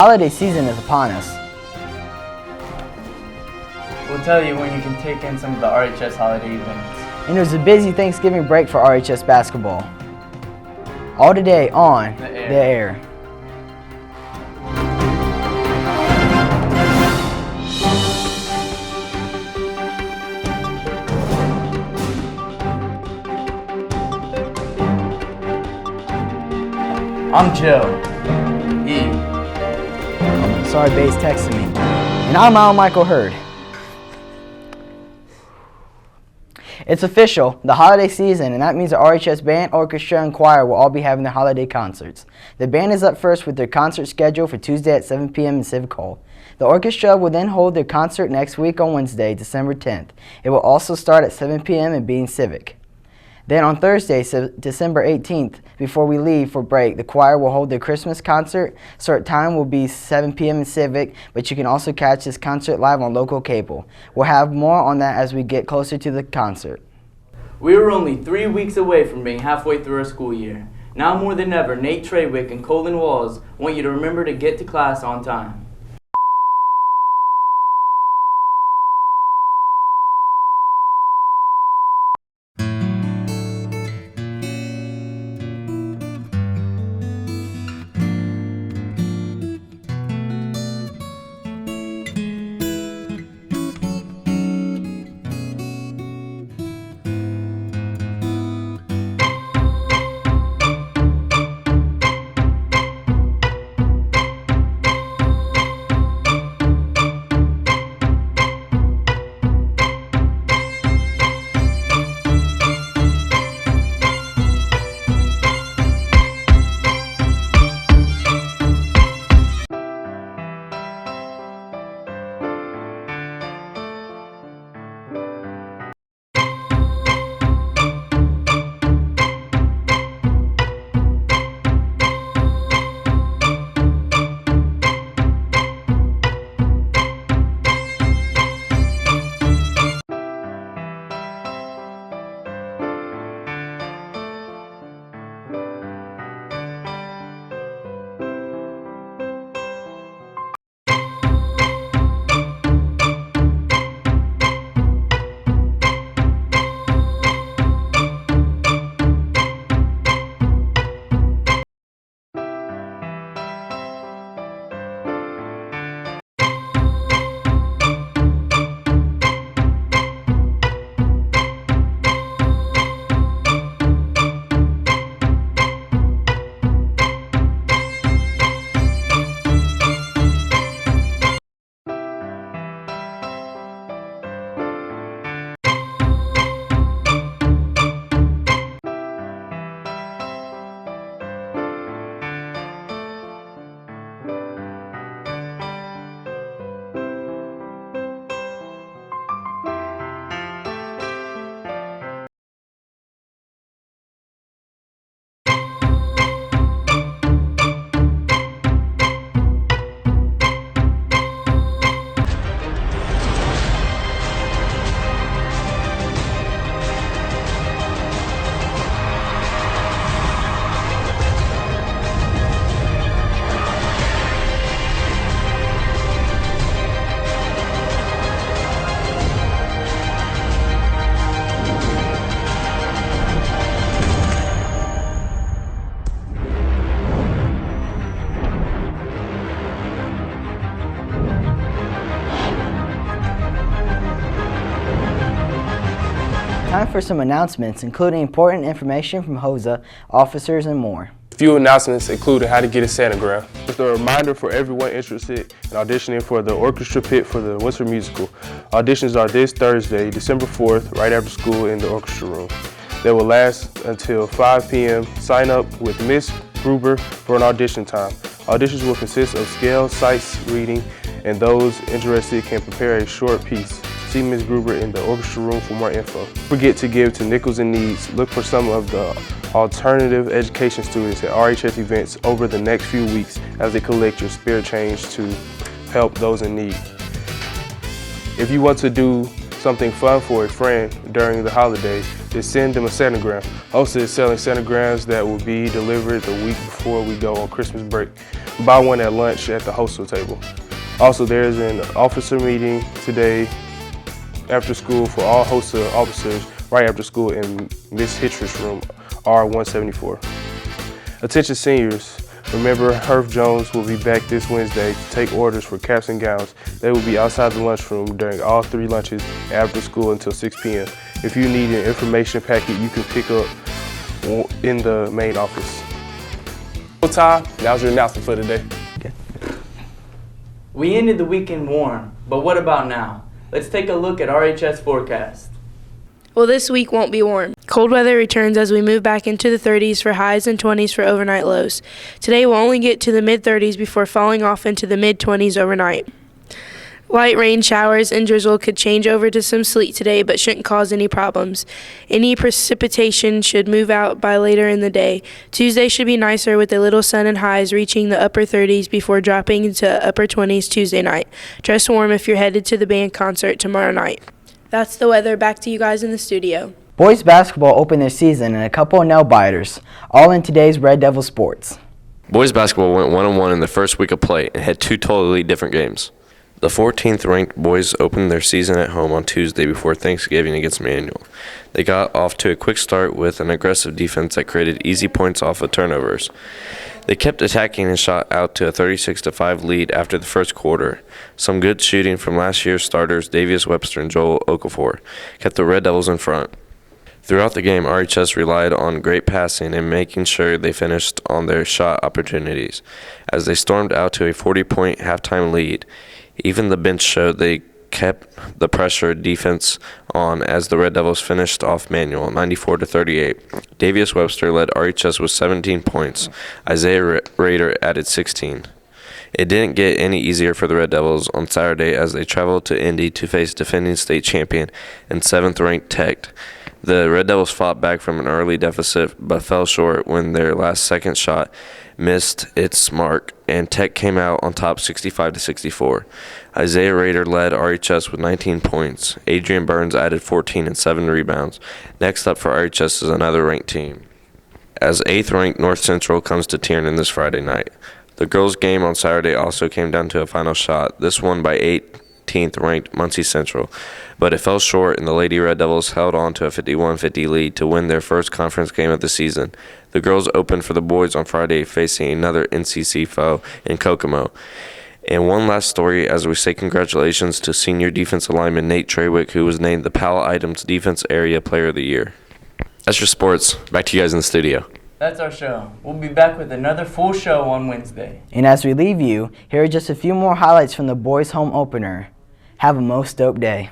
Holiday season is upon us. We'll tell you when you can take in some of the RHS holiday events. And there's a busy Thanksgiving break for RHS basketball. All today on The Air. I'm Joe. E. Sorry, Bass texting me. And I'm Al Michael Hurd. It's official, the holiday season, and that means the RHS Band, Orchestra, and Choir will all be having their holiday concerts. The band is up first with their concert schedule for Tuesday at 7 p.m. in Civic Hall. The orchestra will then hold their concert next week on Wednesday, December 10th. It will also start at 7 p.m. in Bean Civic. Then on Thursday, December 18th, before we leave for break, the choir will hold their Christmas concert. Start time will be 7 p.m. in Civic, but you can also catch this concert live on local cable. We'll have more on that as we get closer to the concert. We are only 3 weeks away from being halfway through our school year. Now more than ever, Nate Trawick and Colin Walls want you to remember to get to class on time. Time for some announcements, including important information from HOSA, officers, and more. A few announcements including how to get a Santagram. Just a reminder for everyone interested in auditioning for the orchestra pit for the Winter Musical. Auditions are this Thursday, December 4th, right after school in the orchestra room. They will last until 5 p.m. Sign up with Miss Gruber for an audition time. Auditions will consist of scales, sights reading, and those interested can prepare a short piece. See Ms. Gruber in the orchestra room for more info. Don't forget to give to Nichols in Needs. Look for some of the alternative education students at RHS events over the next few weeks as they collect your spare change to help those in need. If you want to do something fun for a friend during the holidays, is send them a Santagram. HOSA is selling Santograms that will be delivered the week before we go on Christmas break. Buy one at lunch at the HOSA table. Also, there is an officer meeting today after school for all HOSA officers right after school in Miss Hitch's room, R174. Attention seniors, remember Herff Jones will be back this Wednesday to take orders for caps and gowns. They will be outside the lunchroom during all 3 lunches after school until 6 p.m. If you need an information packet, you can pick up in the main office. Time, that was your announcement for today. We ended the weekend warm, but what about now? Let's take a look at RHS forecast. Well, this week won't be warm. Cold weather returns as we move back into the 30s for highs and 20s for overnight lows. Today we'll only get to the mid-30s before falling off into the mid-20s overnight. Light rain showers and drizzle could change over to some sleet today, but shouldn't cause any problems. Any precipitation should move out by later in the day. Tuesday should be nicer with a little sun and highs reaching the upper 30s before dropping into upper 20s Tuesday night. Dress warm if you're headed to the band concert tomorrow night. That's the weather. Back to you guys in the studio. Boys basketball opened their season and a couple of nail-biters, all in today's Red Devil sports. Boys basketball went 1-1 in the first week of play and had 2 totally different games. The 14th ranked boys opened their season at home on Tuesday before Thanksgiving against Manual. They got off to a quick start with an aggressive defense that created easy points off of turnovers. They kept attacking and shot out to a 36-5 lead after the first quarter. Some good shooting from last year's starters Davius Webster and Joel Okafor kept the Red Devils in front. Throughout the game, RHS relied on great passing and making sure they finished on their shot opportunities as they stormed out to a 40-point halftime lead. Even the bench showed they kept the pressure defense on as the Red Devils finished off Manual 94-38. Davius Webster led RHS with 17 points. Isaiah Rader added 16. It didn't get any easier for the Red Devils on Saturday as they traveled to Indy to face defending state champion and 7th-ranked Tech. The Red Devils fought back from an early deficit but fell short when their last second shot missed its mark, and Tech came out on top 65-64. Isaiah Rader led RHS with 19 points. Adrian Burns added 14 and 7 rebounds. Next up for RHS is another ranked team, as 8th-ranked North Central comes to Tiernan this Friday night. The girls' game on Saturday also came down to a final shot, this one by 18th-ranked Muncie Central, but it fell short and the Lady Red Devils held on to a 51-50 lead to win their first conference game of the season. The girls opened for the boys on Friday facing another NCC foe in Kokomo. And one last story as we say congratulations to senior defensive lineman Nate Trawick, who was named the Powell Items Defense Area Player of the Year. That's your sports. Back to you guys in the studio. That's our show. We'll be back with another full show on Wednesday. And as we leave you, here are just a few more highlights from the boys' home opener. Have a most dope day.